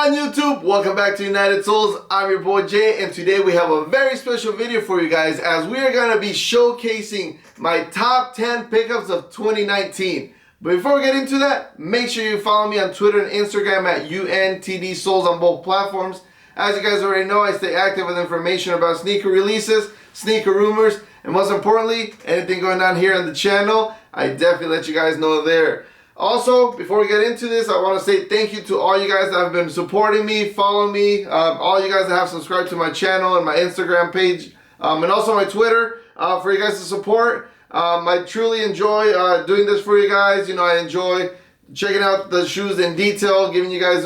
on YouTube? Welcome back to United Souls. I'm your boy Jay, and today we have a very special video for you guys as we are going to be showcasing my top 10 pickups of 2019. But before we get into that, make sure you follow me on Twitter and Instagram at UNTD Souls on both platforms. As you guys already know, I stay active with information about sneaker releases, sneaker rumors, and most importantly, anything going on here on the channel, I definitely let you guys know there. Also, before we get into this, I want to say thank you to all you guys that have been supporting me, following me, all you guys that have subscribed to my channel and my Instagram page, and also my Twitter, for you guys to support. I truly enjoy doing this for you guys. You know, I enjoy checking out the shoes in detail, giving you guys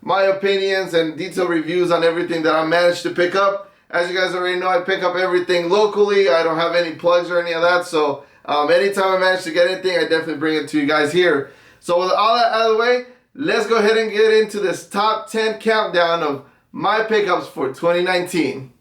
my opinions and detailed reviews on everything that I managed to pick up. As you guys already know, I pick up everything locally. I don't have any plugs or any of that, so anytime I manage to get anything, I definitely bring it to you guys here. So with all that out of the way, let's go ahead and get into this top 10 countdown of my pickups for 2019.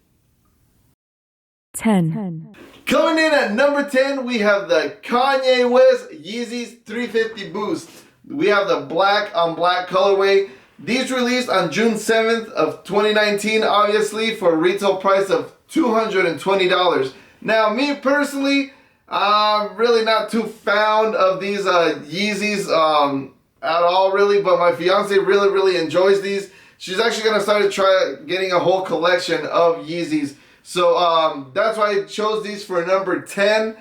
10. Coming in at number 10, we have the Kanye West Yeezy's 350 Boost. We have the black on black colorway. These released on June 7th of 2019, obviously, for a retail price of $220. Now, me personally, I'm really not too fond of these Yeezys at all, really, but my fiance really enjoys these. She's actually going to start to try getting a whole collection of Yeezys. So that's why I chose these for number 10,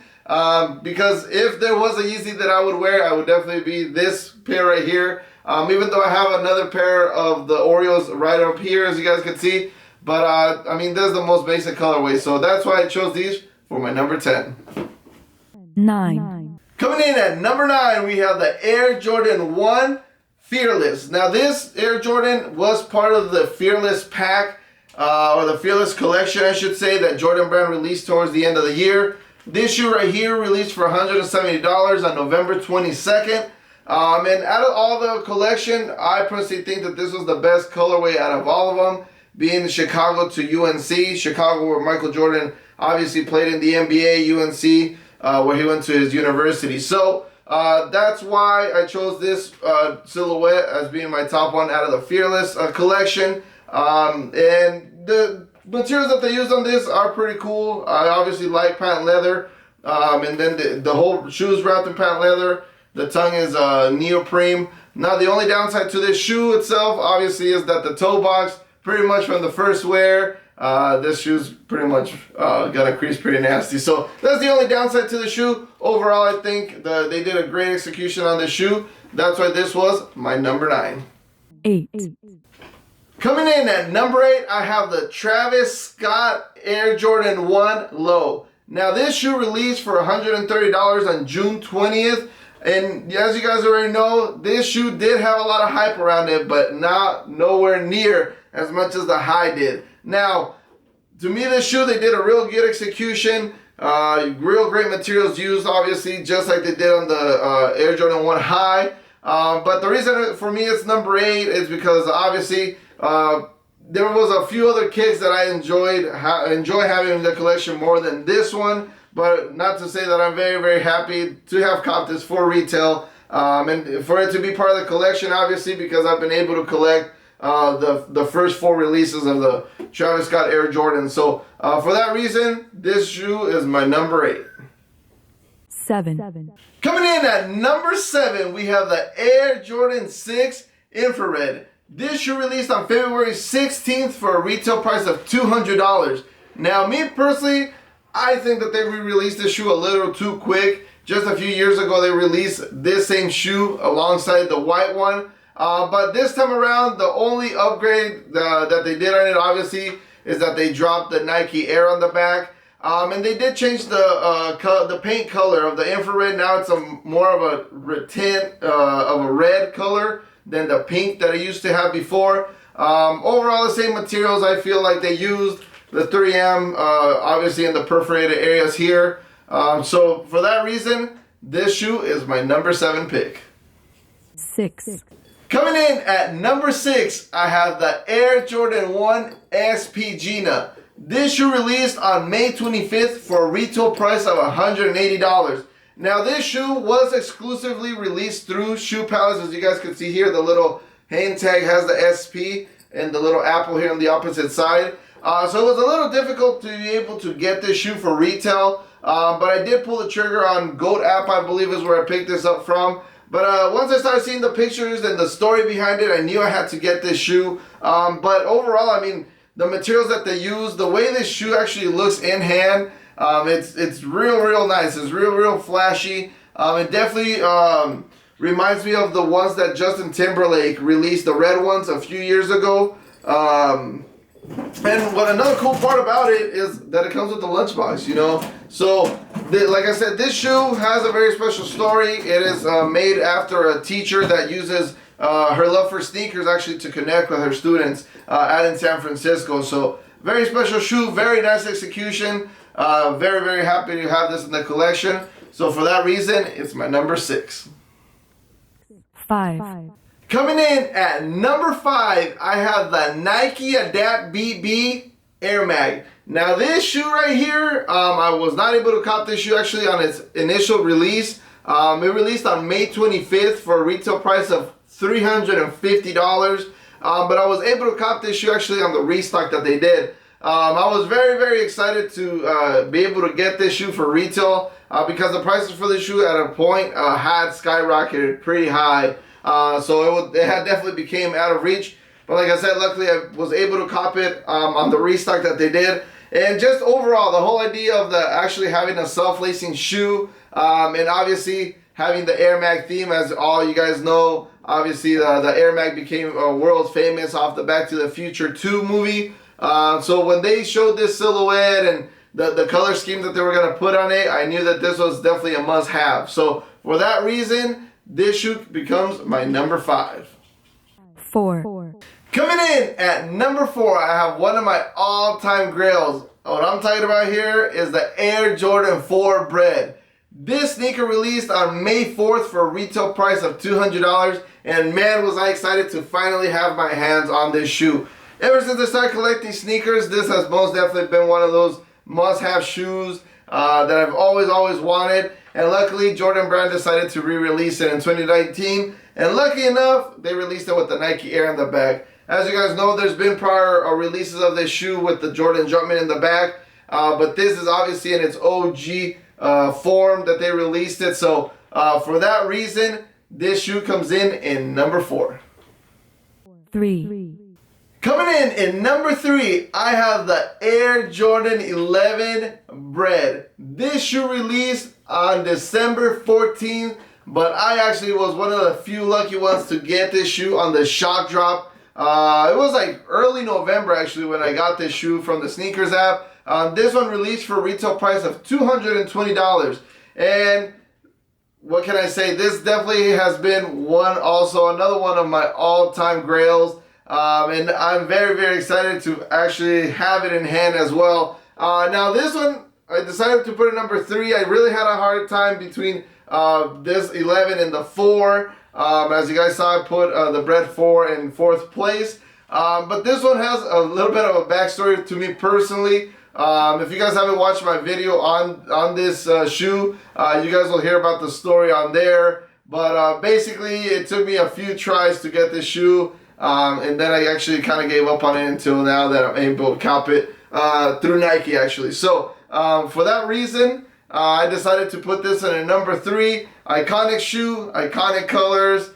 because if there was a Yeezy that I would wear, I would definitely be this pair right here. Even though I have another pair of the Oreos right up here, as you guys can see. But, I mean, this is the most basic colorway. So that's why I chose these for my number 10. 9. Coming in at number 9, we have the Air Jordan 1 Fearless. Now, this Air Jordan was part of the Fearless pack, or the Fearless collection, I should say, that Jordan Brand released towards the end of the year. This shoe right here released for $170 on November 22nd. And out of all the collection, I personally think that this was the best colorway out of all of them, being Chicago to UNC. Chicago, where Michael Jordan obviously played in the NBA, UNC, where he went to his university. So that's why I chose this silhouette as being my top one out of the Fearless collection. And the materials that they used on this are pretty cool. I obviously like patent leather, and then the whole shoe is wrapped in patent leather. The tongue is neoprene. Now, the only downside to this shoe itself, obviously, is that the toe box, pretty much from the first wear, this shoe's pretty much got a crease pretty nasty. So that's the only downside to the shoe. Overall, I think they did a great execution on this shoe. That's why this was my number 9. 8. Coming in at number 8, I have the Travis Scott Air Jordan 1 Low. Now, this shoe released for $130 on June 20th. And as you guys already know, this shoe did have a lot of hype around it, but nowhere near as much as the high did. Now, to me, this shoe, they did a real good execution. Real great materials used, obviously, just like they did on the Air Jordan 1 High. But the reason for me it's number 8 is because, obviously, there was a few other kicks that I enjoy having in the collection more than this one. But not to say that I'm very happy to have copped this for retail, and for it to be part of the collection, obviously, because I've been able to collect the first 4 releases of the Travis Scott Air Jordan. So for that reason, this shoe is my number 8. 7. Coming in at number 7, we have the Air Jordan 6 Infrared. This shoe released on February 16th for a retail price of $200. Now, me personally, I think that they re-released this shoe a little too quick. Just a few years ago, they released this same shoe alongside the white one. But this time around, the only upgrade that they did on it, obviously, is that they dropped the Nike Air on the back. And they did change the paint color of the infrared. Now it's more of a tint of a red color than the pink that it used to have before. Overall, the same materials I feel like they used. The 3M, obviously in the perforated areas here. So for that reason, this shoe is my number 7 pick. 6. Coming in at number 6, I have the Air Jordan 1 SP Jena. This shoe released on May 25th for a retail price of $180. Now, this shoe was exclusively released through Shoe Palace, as you guys can see here, the little hang tag has the SP and the little apple here on the opposite side. So it was a little difficult to be able to get this shoe for retail, but I did pull the trigger on Goat app, I believe is where I picked this up from. But once I started seeing the pictures and the story behind it, I knew I had to get this shoe. But overall, I mean, the materials that they use, the way this shoe actually looks in hand, it's real nice. It's real flashy. It definitely reminds me of the ones that Justin Timberlake released, the red ones, a few years ago. And what another cool part about it is that it comes with the lunchbox, you know. So, like I said, this shoe has a very special story. It is made after a teacher that uses her love for sneakers actually to connect with her students out in San Francisco. So, very special shoe, very nice execution. Very happy to have this in the collection. So, for that reason, it's my number 6. 5. Coming in at number 5, I have the Nike Adapt BB Air Mag. Now this shoe right here, I was not able to cop this shoe actually on its initial release. It released on May 25th for a retail price of $350. But I was able to cop this shoe actually on the restock that they did. I was very excited to be able to get this shoe for retail because the prices for this shoe at a point had skyrocketed pretty high. So it had definitely became out of reach. But like I said, luckily I was able to cop it on the restock that they did. And just overall, the whole idea of actually having a self-lacing shoe and obviously having the Air Mag theme, as all you guys know, obviously the Air Mag became world famous off the Back to the Future 2 movie. So when they showed this silhouette and the color scheme that they were going to put on it, I knew that this was definitely a must-have. So for that reason, this shoe becomes my number 5. 4. Coming in at number 4, I have one of my all-time grails. What I'm talking about here is the Air Jordan 4 Bred. This sneaker released on May 4th for a retail price of $200, and man was I excited to finally have my hands on this shoe. Ever since I started collecting sneakers, this has most definitely been one of those must-have shoes that I've always wanted. And luckily, Jordan Brand decided to re-release it in 2019. And lucky enough, they released it with the Nike Air in the back. As you guys know, there's been prior releases of this shoe with the Jordan Jumpman in the back. But this is obviously in its OG form that they released it. So for that reason, this shoe comes in number 4. 3. Coming in number 3, I have the Air Jordan 11 Bred. This shoe released on December 14th, but I actually was one of the few lucky ones to get this shoe on the shock drop. It was like early November actually when I got this shoe from the sneakers app. This one released for a retail price of $220. And what can I say? This definitely has been another one of my all-time grails. And I'm very excited to actually have it in hand as well. Now this one, I decided to put it number 3. I really had a hard time between this 11 and the 4. As you guys saw, I put the Bred 4 in 4th place. But this one has a little bit of a backstory to me personally. If you guys haven't watched my video on this shoe, you guys will hear about the story on there. But basically, it took me a few tries to get this shoe. And then I actually kind of gave up on it until now that I'm able to cop it through Nike actually. So for that reason, I decided to put this in a number 3. Iconic shoe, iconic colors.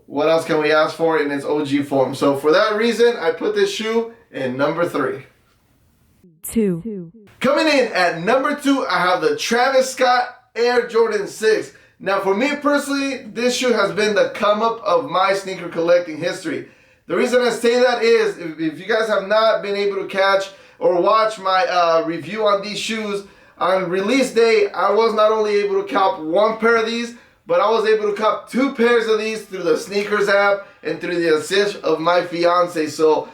What else can we ask for in its OG form? So for that reason, I put this shoe in number 3. 2. Coming in at number 2, I have the Travis Scott Air Jordan 6. Now for me personally, this shoe has been the come up of my sneaker collecting history. The reason I say that is, if you guys have not been able to catch or watch my review on these shoes, on release day, I was not only able to cop 1 pair of these, but I was able to cop 2 pairs of these through the sneakers app and through the assist of my fiance. So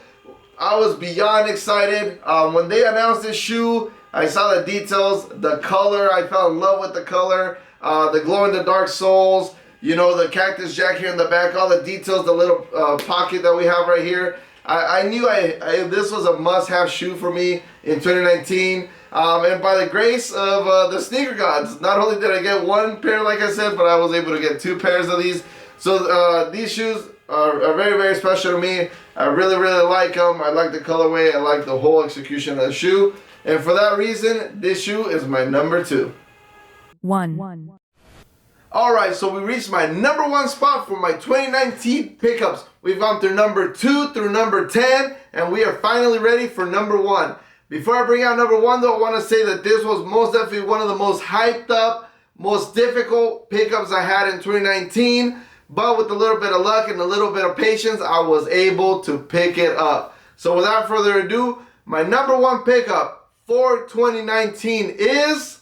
I was beyond excited. When they announced this shoe, I saw the details, the color, I fell in love with the color, the glow-in-the-dark soles, you know, the cactus jack here in the back, all the details, the little pocket that we have right here. I knew this was a must-have shoe for me in 2019. And by the grace of the sneaker gods, not only did I get 1 pair, like I said, but I was able to get 2 pairs of these. So these shoes are very, very special to me. I really, really like them. I like the colorway. I like the whole execution of the shoe. And for that reason, this shoe is my number 2. 1. Alright, so we reached my number 1 spot for my 2019 pickups. We've gone through number 2 through number 10, and we are finally ready for number 1. Before I bring out number 1 though, I want to say that this was most definitely one of the most hyped up, most difficult pickups I had in 2019. But with a little bit of luck and a little bit of patience, I was able to pick it up. So without further ado, my number 1 pickup for 2019 is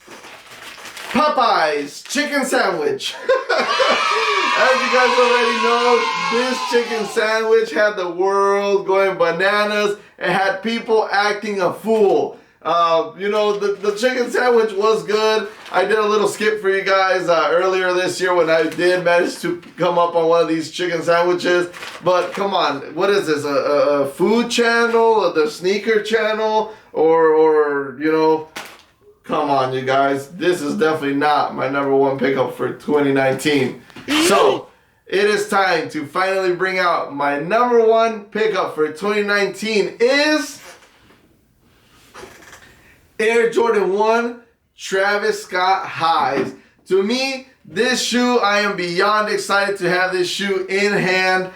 Popeye's chicken sandwich. As you guys already know, this chicken sandwich had the world going bananas and had people acting a fool. You know, the chicken sandwich was good. I did a little skip for you guys earlier this year when I did manage to come up on one of these chicken sandwiches. But come on, what is this? A food channel? Or the sneaker channel? Or you know, come on, you guys. This is definitely not my number 1 pickup for 2019. So it is time to finally bring out my number 1 pickup for 2019 is Air Jordan 1 Travis Scott Highs. To me, this shoe, I am beyond excited to have this shoe in hand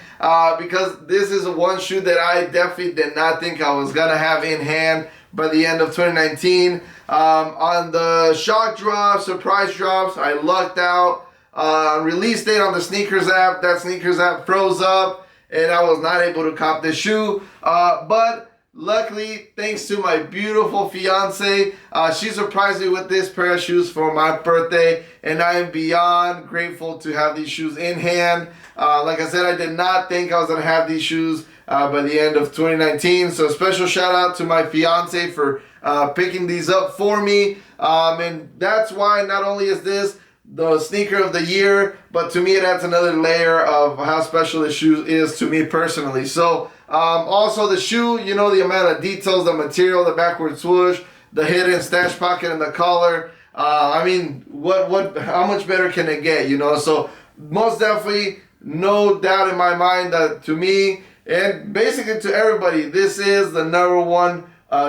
because this is one shoe that I definitely did not think I was going to have in hand by the end of 2019. On the shock drops, surprise drops, I lucked out. Release date on the sneakers app, that sneakers app froze up and I was not able to cop this shoe. But luckily, thanks to my beautiful fiance, she surprised me with this pair of shoes for my birthday, and I am beyond grateful to have these shoes in hand. Like I said, I did not think I was going to have these shoes by the end of 2019, so special shout out to my fiance for picking these up for me, and that's why not only is this the sneaker of the year, but to me it adds another layer of how special this shoe is to me personally. So also the shoe, you know, the amount of details, the material, the backward swoosh, the hidden stash pocket and the collar. I mean, how much better can it get, you know? So most definitely, no doubt in my mind that to me and basically to everybody, this is the number 1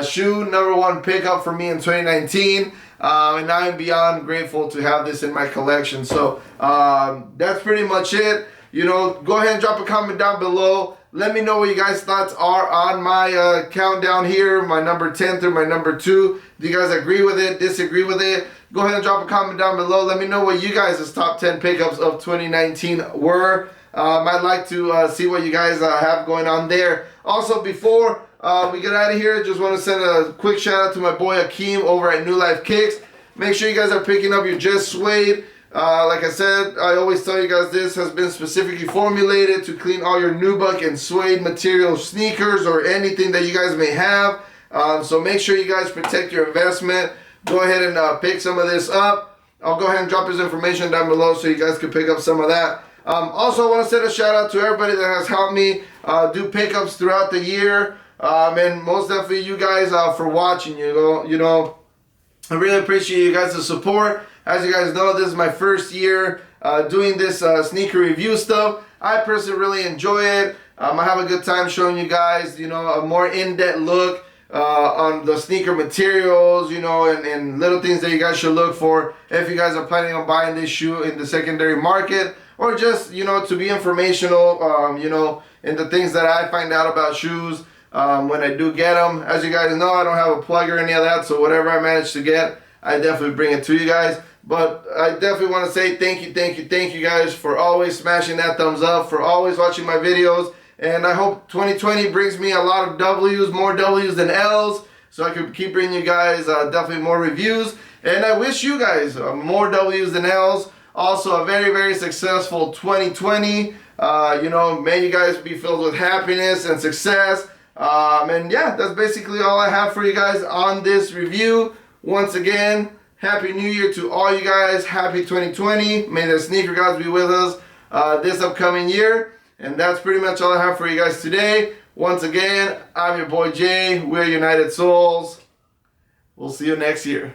shoe, number 1 pickup for me in 2019. And I'm beyond grateful to have this in my collection. So that's pretty much it. You know, go ahead and drop a comment down below. Let me know what you guys' thoughts are on my countdown here, my number 10 through my number 2. Do you guys agree with it, disagree with it? Go ahead and drop a comment down below. Let me know what you guys' top 10 pickups of 2019 were. I'd like to see what you guys have going on there. Also, before we get out of here, just want to send a quick shout out to my boy Akeem over at New Life Kicks. Make sure you guys are picking up your Just Suede. Like I said, I always tell you guys this has been specifically formulated to clean all your nubuck and suede material sneakers or anything that you guys may have. So make sure you guys protect your investment. Go ahead and pick some of this up. I'll go ahead and drop his information down below so you guys can pick up some of that. Also, I want to send a shout out to everybody that has helped me do pickups throughout the year. And most definitely you guys for watching. You know, I really appreciate you guys' support. As you guys know, this is my first year doing this sneaker review stuff. I personally really enjoy it. I have a good time showing you guys, you know, a more in-depth look on the sneaker materials, you know, and little things that you guys should look for if you guys are planning on buying this shoe in the secondary market, or just, you know, to be informational, you know, in the things that I find out about shoes when I do get them. As you guys know, I don't have a plug or any of that, so whatever I manage to get, I definitely bring it to you guys. But I definitely want to say thank you guys for always smashing that thumbs up, for always watching my videos. And I hope 2020 brings me a lot of W's, more W's than L's, so I can keep bringing you guys definitely more reviews. And I wish you guys more W's than L's. Also a very, very successful 2020. You know, may you guys be filled with happiness and success. And yeah, that's basically all I have for you guys on this review. Once again, Happy New Year to all you guys. Happy 2020. May the sneaker gods be with us this upcoming year. And that's pretty much all I have for you guys today. Once again, I'm your boy Jay. We're United Souls. We'll see you next year.